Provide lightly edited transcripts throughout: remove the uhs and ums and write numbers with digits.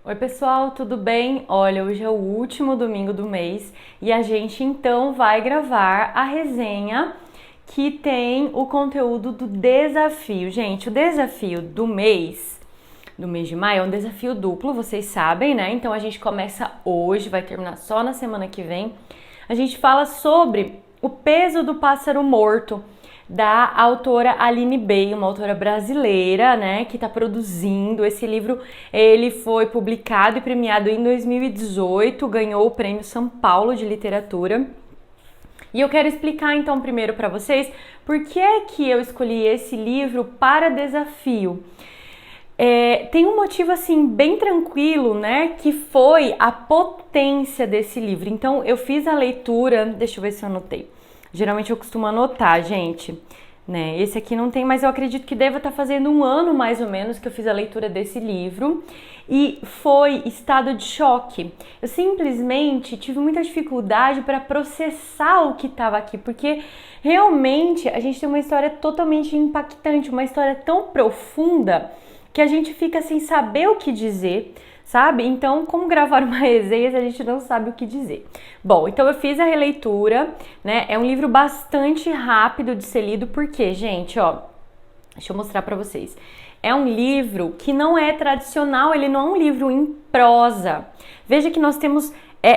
Oi pessoal, tudo bem? Olha, hoje é o último domingo do mês e a gente então vai gravar a resenha que tem o conteúdo do desafio. Gente, o desafio do mês de maio, é um desafio duplo, vocês sabem, né? Então a gente começa hoje, vai terminar só na semana que vem. A gente fala sobre o peso do pássaro morto, da autora Aline Bay, uma autora brasileira, né, que está produzindo esse livro. Ele foi publicado e premiado em 2018, ganhou o Prêmio São Paulo de Literatura. E eu quero explicar então primeiro para vocês por que é que eu escolhi esse livro para desafio. Tem um motivo assim bem tranquilo, né, que foi a potência desse livro. Então eu fiz a leitura, deixa eu ver se eu anotei. Geralmente eu costumo anotar, gente, né? Esse aqui não tem, mas eu acredito que deva estar fazendo um ano mais ou menos que eu fiz a leitura desse livro e foi estado de choque. Eu simplesmente tive muita dificuldade para processar o que estava aqui, porque realmente a gente tem uma história totalmente impactante, uma história tão profunda que a gente fica sem saber o que dizer, sabe? Então, como gravar uma resenha se a gente não sabe o que dizer? Bom, então eu fiz a releitura, né? É um livro bastante rápido de ser lido, porque, gente, ó, deixa eu mostrar pra vocês. É um livro que não é tradicional, ele não é um livro em prosa. Veja que nós temos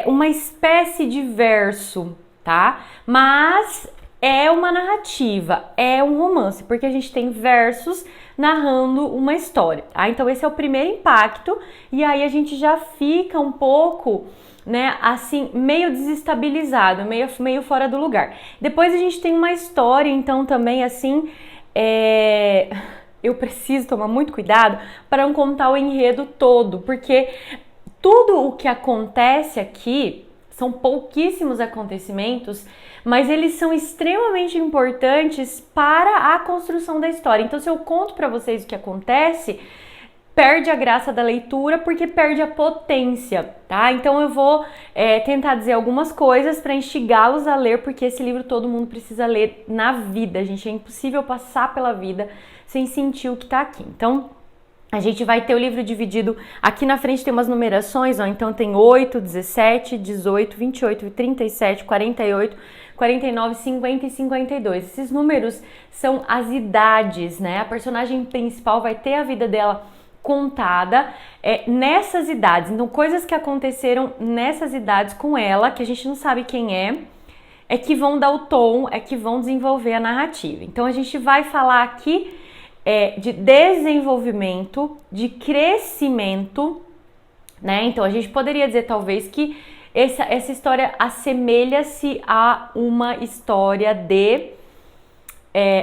uma espécie de verso, tá? Mas é uma narrativa, é um romance, porque a gente tem versos narrando uma história. Então esse é o primeiro impacto, e aí a gente já fica um pouco, né, assim, meio desestabilizado, meio fora do lugar. Depois a gente tem uma história, então também assim, eu preciso tomar muito cuidado para não contar o enredo todo, porque tudo o que acontece aqui são pouquíssimos acontecimentos, mas eles são extremamente importantes para a construção da história. Então, se eu conto para vocês o que acontece, perde a graça da leitura porque perde a potência, tá? Então, eu vou tentar dizer algumas coisas para instigá-los a ler, porque esse livro todo mundo precisa ler na vida, gente. É impossível passar pela vida sem sentir o que tá aqui. Então, a gente vai ter o livro dividido, aqui na frente tem umas numerações, ó, então tem 8, 17, 18, 28, 37, 48, 49, 50 e 52. Esses números são as idades, né? A personagem principal vai ter a vida dela contada nessas idades. Então, coisas que aconteceram nessas idades com ela, que a gente não sabe quem é que vão dar o tom, é que vão desenvolver a narrativa. Então, a gente vai falar aqui de desenvolvimento, de crescimento, né? Então a gente poderia dizer talvez que essa história assemelha-se a uma história de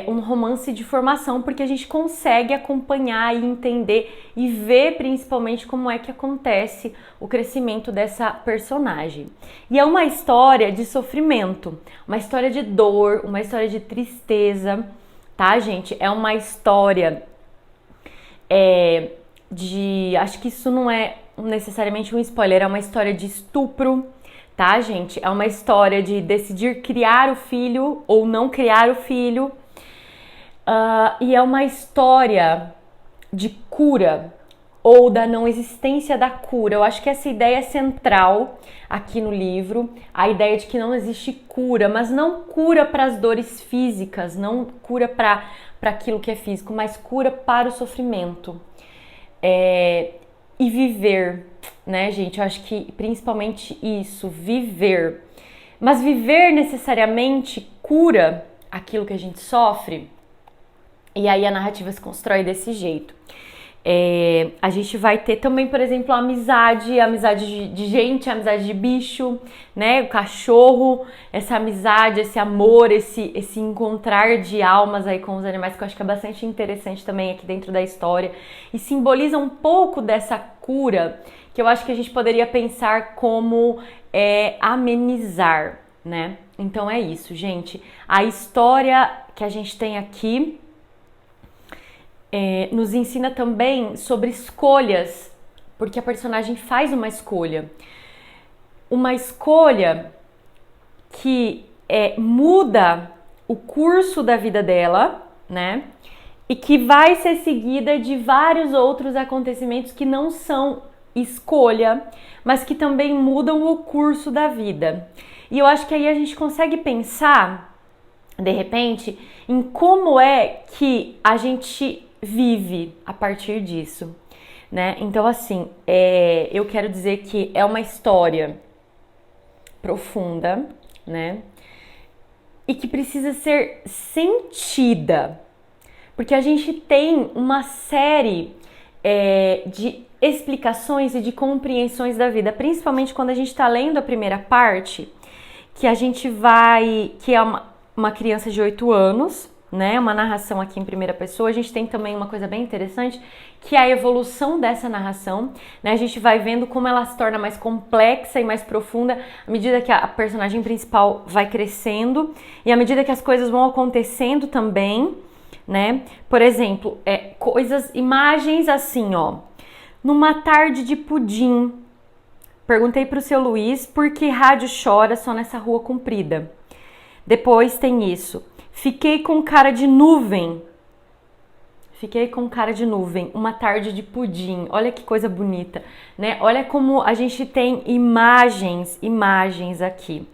um romance de formação, porque a gente consegue acompanhar e entender e ver principalmente como é que acontece o crescimento dessa personagem. E é uma história de sofrimento, uma história de dor, uma história de tristeza, tá, gente? É uma história acho que isso não é necessariamente um spoiler, é uma história de estupro, tá, gente? É uma história de decidir criar o filho ou não criar o filho. E é uma história de cura ou da não existência da cura. Eu acho que essa ideia é central aqui no livro, a ideia de que não existe cura, mas não cura para as dores físicas, não cura para aquilo que é físico, mas cura para o sofrimento. E viver, né, gente? Eu acho que principalmente isso, viver. Mas viver necessariamente cura aquilo que a gente sofre? E aí a narrativa se constrói desse jeito. A gente vai ter também, por exemplo, a amizade de gente, amizade de bicho, né? O cachorro, essa amizade, esse amor, esse encontrar de almas aí com os animais, que eu acho que é bastante interessante também aqui dentro da história. E simboliza um pouco dessa cura, que eu acho que a gente poderia pensar como amenizar, né? Então é isso, gente. A história que a gente tem aqui nos ensina também sobre escolhas, porque a personagem faz uma escolha que muda o curso da vida dela, né? E que vai ser seguida de vários outros acontecimentos que não são escolha, mas que também mudam o curso da vida. E eu acho que aí a gente consegue pensar, de repente, em como é que a gente vive a partir disso, né? Então, assim, eu quero dizer que é uma história profunda, né? E que precisa ser sentida, porque a gente tem uma série de explicações e de compreensões da vida, principalmente quando a gente está lendo a primeira parte, que a gente que é uma criança de 8 anos, né? Uma narração aqui em primeira pessoa. A gente tem também uma coisa bem interessante, que é a evolução dessa narração, né? A gente vai vendo como ela se torna mais complexa e mais profunda à medida que a personagem principal vai crescendo e à medida que as coisas vão acontecendo também, né? Por exemplo, imagens assim, ó. Numa tarde de pudim, perguntei pro seu Luiz por que rádio chora só nessa rua comprida. Depois tem isso. Fiquei com cara de nuvem. Uma tarde de pudim. Olha que coisa bonita, né? Olha como a gente tem imagens aqui.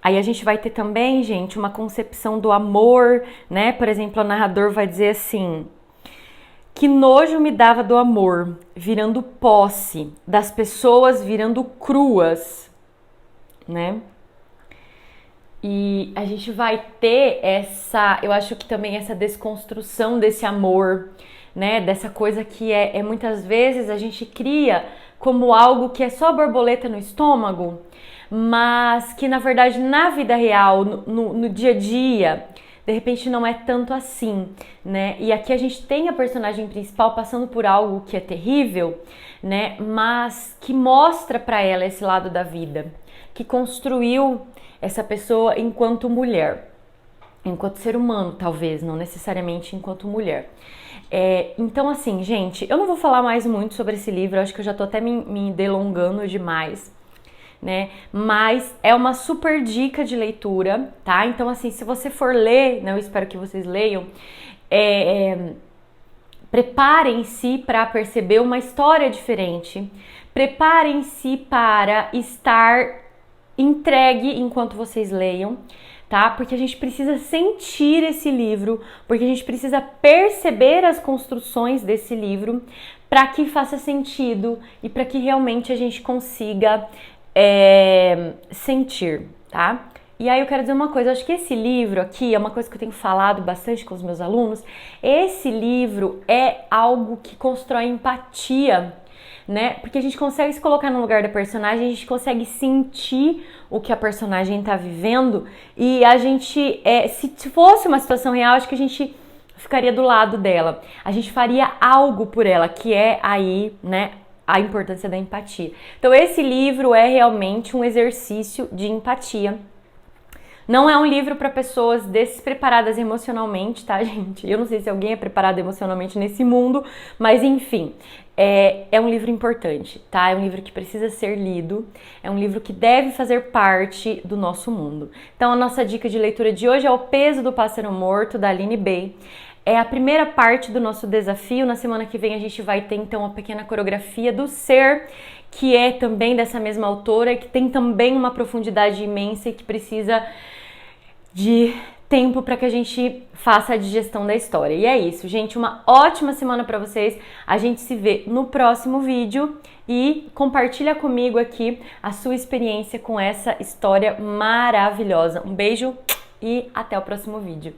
Aí a gente vai ter também, gente, uma concepção do amor, né? Por exemplo, o narrador vai dizer assim: que nojo me dava do amor, virando posse, das pessoas virando cruas, né? E a gente vai ter eu acho que também essa desconstrução desse amor, né? Dessa coisa que muitas vezes a gente cria como algo que é só borboleta no estômago, mas que na verdade na vida real, no dia a dia, de repente não é tanto assim, né? E aqui a gente tem a personagem principal passando por algo que é terrível, né? Mas que mostra pra ela esse lado da vida, que construiu essa pessoa enquanto mulher, enquanto ser humano, talvez, não necessariamente enquanto mulher. Então, assim, gente, eu não vou falar mais muito sobre esse livro, eu acho que eu já tô até me delongando demais, né? Mas é uma super dica de leitura, tá? Então, assim, se você for ler, né, eu espero que vocês leiam, preparem-se para perceber uma história diferente, preparem-se para estar entregue enquanto vocês leiam, tá? Porque a gente precisa sentir esse livro, porque a gente precisa perceber as construções desse livro para que faça sentido e para que realmente a gente consiga sentir, tá? E aí eu quero dizer uma coisa, eu acho que esse livro aqui é uma coisa que eu tenho falado bastante com os meus alunos. Esse livro é algo que constrói empatia, né? Porque a gente consegue se colocar no lugar da personagem, a gente consegue sentir o que a personagem tá vivendo e a gente, se fosse uma situação real, acho que a gente ficaria do lado dela. A gente faria algo por ela, que é aí, né, a importância da empatia. Então esse livro é realmente um exercício de empatia. Não é um livro para pessoas despreparadas emocionalmente, tá, gente? Eu não sei se alguém é preparado emocionalmente nesse mundo, mas enfim, é um livro importante, tá? É um livro que precisa ser lido, é um livro que deve fazer parte do nosso mundo. Então, a nossa dica de leitura de hoje é O Peso do Pássaro Morto, da Aline Bay. É a primeira parte do nosso desafio. Na semana que vem a gente vai ter, então, uma pequena coreografia do Ser, que é também dessa mesma autora, que tem também uma profundidade imensa e que precisa de tempo para que a gente faça a digestão da história. E é isso, gente, uma ótima semana para vocês. A gente se vê no próximo vídeo e compartilha comigo aqui a sua experiência com essa história maravilhosa. Um beijo e até o próximo vídeo.